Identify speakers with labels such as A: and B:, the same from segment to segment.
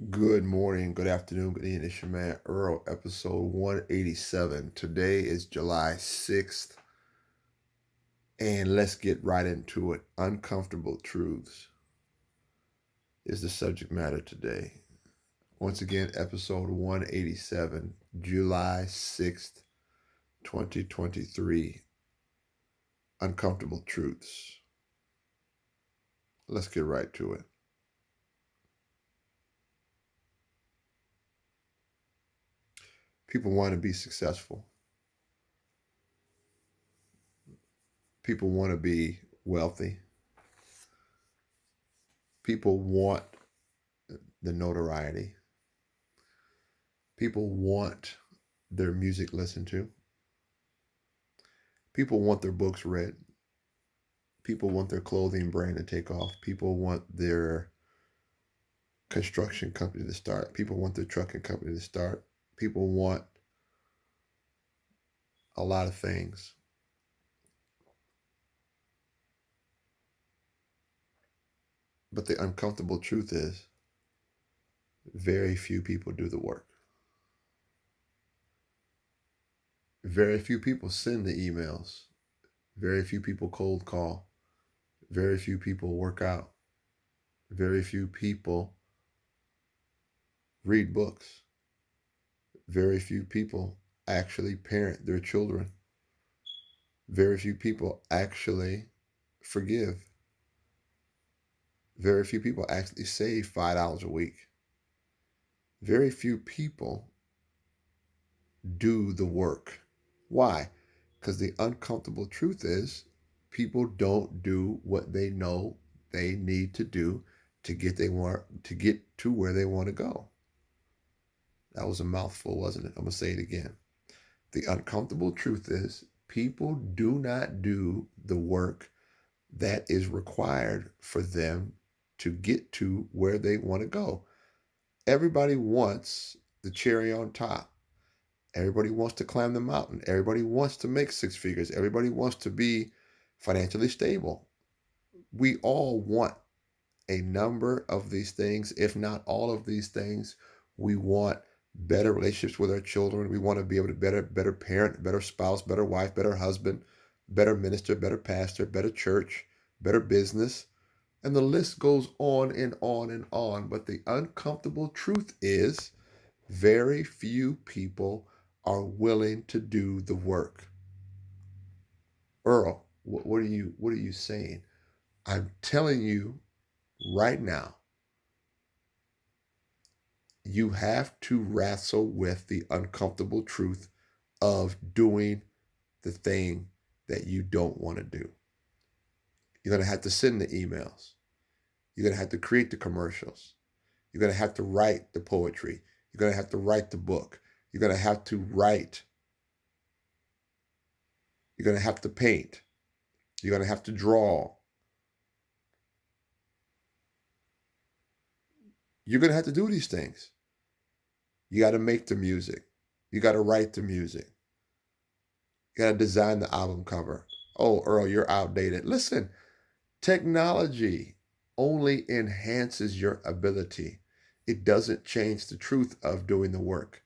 A: Good morning, good afternoon, good evening. It's your man Earl, episode 187. Today is July 6th, and let's get right into it. Uncomfortable truths is the subject matter today. Once again, episode 187, July 6th, 2023. Uncomfortable truths. Let's get right to it. People want to be successful, people want to be wealthy, people want the notoriety. People want their music listened to. People want their books read. People want their clothing brand to take off. People want their construction company to start. People want their trucking company to start. People want a lot of things. But the uncomfortable truth is very few people do the work. Very few people send the emails. Very few people cold call. Very few people work out. Very few people read books. Very few people actually parent their children. Very few people actually forgive. Very few people actually save $5 a week. Very few people do the work. Why? Because the uncomfortable truth is people don't do what they know they need to do to get to where they want to go. That was a mouthful, wasn't it? I'm gonna say it again. The uncomfortable truth is people do not do the work that is required for them to get to where they want to go. Everybody wants the cherry on top. Everybody wants to climb the mountain. Everybody wants to make six figures. Everybody wants to be financially stable. We all want a number of these things, if not all of these things. We want better relationships with our children. We want to be able to better parent, better spouse, better wife, better husband, better minister, better pastor, better church, better business. And the list goes on and on and on. But the uncomfortable truth is very few people are willing to do the work. Earl, what are you saying? I'm telling you right now, you have to wrestle with the uncomfortable truth of doing the thing that you don't want to do. You're going to have to send the emails. You're going to have to create the commercials. You're going to have to write the poetry. You're going to have to write the book. You're going to have to write. You're going to have to paint. You're going to have to draw. You're going to have to do these things. You got to make the music. You got to write the music. You got to design the album cover. Oh, Earl, you're outdated. Listen, technology only enhances your ability. It doesn't change the truth of doing the work.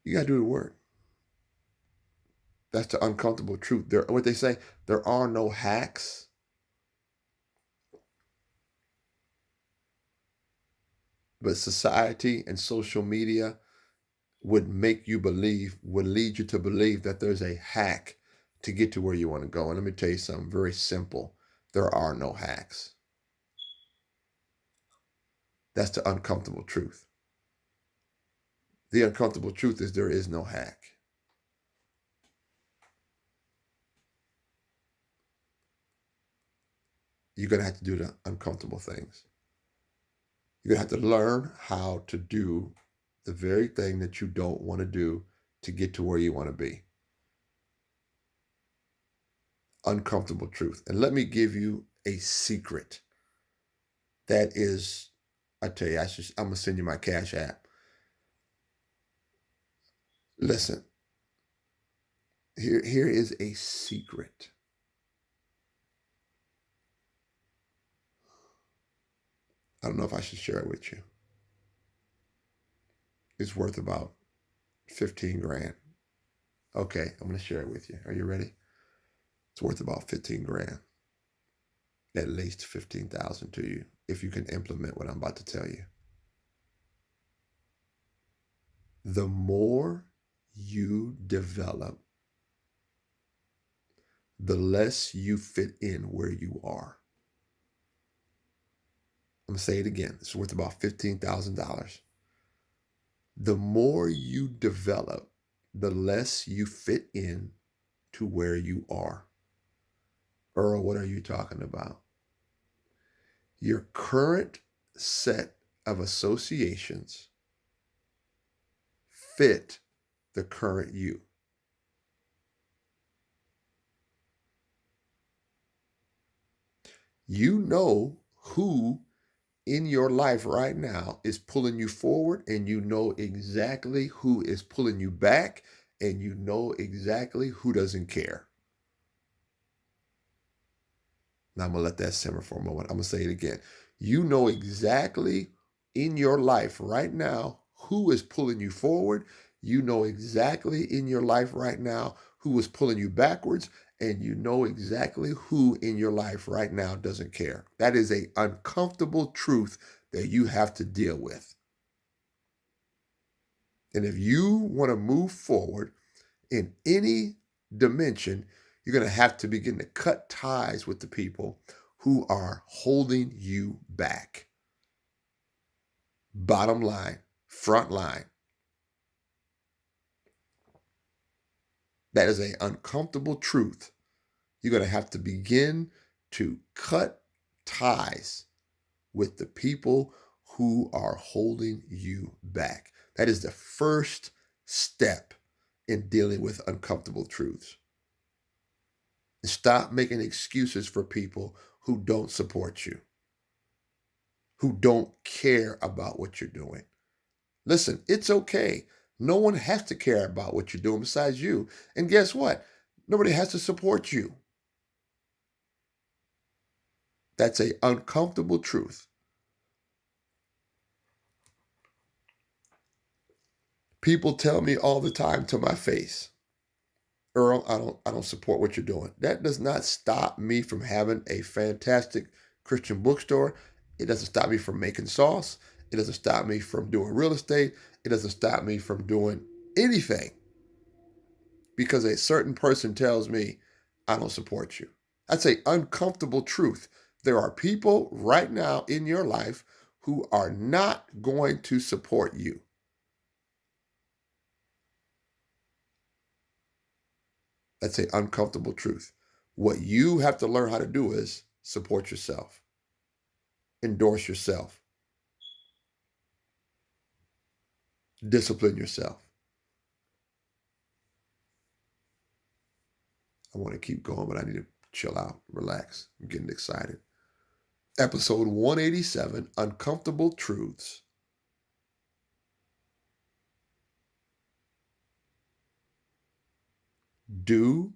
A: You got to do the work. That's the uncomfortable truth. What they say, there are no hacks. But society and social media would lead you to believe that there's a hack to get to where you want to go. And let me tell you something very simple. There are no hacks. That's the uncomfortable truth. The uncomfortable truth is there is no hack. You're going to have to do the uncomfortable things. You're going to have to learn how to do the very thing that you don't want to do to get to where you want to be. Uncomfortable truth. And let me give you a secret that is, I tell you, I'm going to send you my Cash App. Listen, here is a secret. I don't know if I should share it with you. It's worth about 15 grand. Okay, I'm going to share it with you. Are you ready? It's worth about 15 grand. At least 15,000 to you if you can implement what I'm about to tell you. The more you develop, the less you fit in where you are. I'm going to say it again. It's worth about $15,000. The more you develop, the less you fit in to where you are. Earl, what are you talking about? Your current set of associations fit the current you. You know who in your life right now is pulling you forward, and you know exactly who is pulling you back, and you know exactly who doesn't care. Now I'm going to let that simmer for a moment. I'm going to say it again. You know exactly in your life right now who is pulling you forward. You know exactly in your life right now who is pulling you backwards. And you know exactly who in your life right now doesn't care. That is an uncomfortable truth that you have to deal with. And if you want to move forward in any dimension, you're going to have to begin to cut ties with the people who are holding you back. Bottom line, front line. That is an uncomfortable truth. You're going to have to begin to cut ties with the people who are holding you back. That is the first step in dealing with uncomfortable truths. Stop making excuses for people who don't support you, who don't care about what you're doing. Listen, it's okay. No one has to care about what you're doing besides you. And guess what? Nobody has to support you. That's an uncomfortable truth. People tell me all the time to my face, Earl, I don't support what you're doing. That does not stop me from having a fantastic Christian bookstore. It doesn't stop me from making sauce. It doesn't stop me from doing real estate. It doesn't stop me from doing anything because a certain person tells me I don't support you. That's an uncomfortable truth. There are people right now in your life who are not going to support you. That's an uncomfortable truth. What you have to learn how to do is support yourself, endorse yourself, discipline yourself. I want to keep going, but I need to chill out, relax. I'm getting excited. Episode 187, Uncomfortable Truths. Do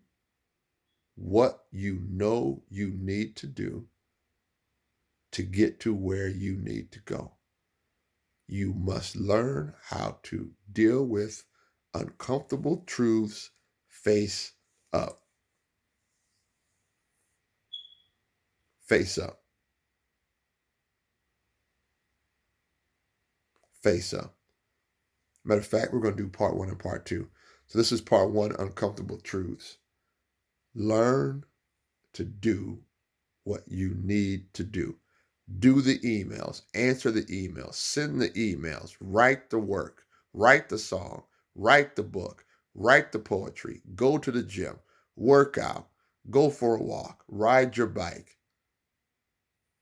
A: what you know you need to do to get to where you need to go. You must learn how to deal with uncomfortable truths face up. Face up. Face up. Matter of fact, we're going to do part 1 and part 2. So this is part 1, Uncomfortable Truths. Learn to do what you need to do. Do the emails, answer the emails, send the emails, write the work, write the song, write the book, write the poetry, go to the gym, work out, go for a walk, ride your bike,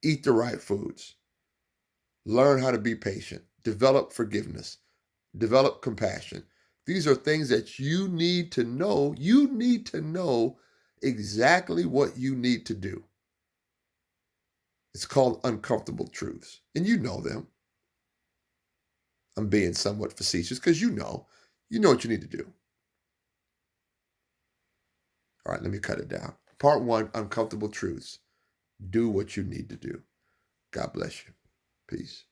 A: eat the right foods, learn how to be patient, develop forgiveness, develop compassion. These are things that you need to know. You need to know exactly what you need to do. It's called uncomfortable truths, and you know them. I'm being somewhat facetious because you know what you need to do. All right, let me cut it down. Part 1, Uncomfortable Truths. Do what you need to do. God bless you. Peace.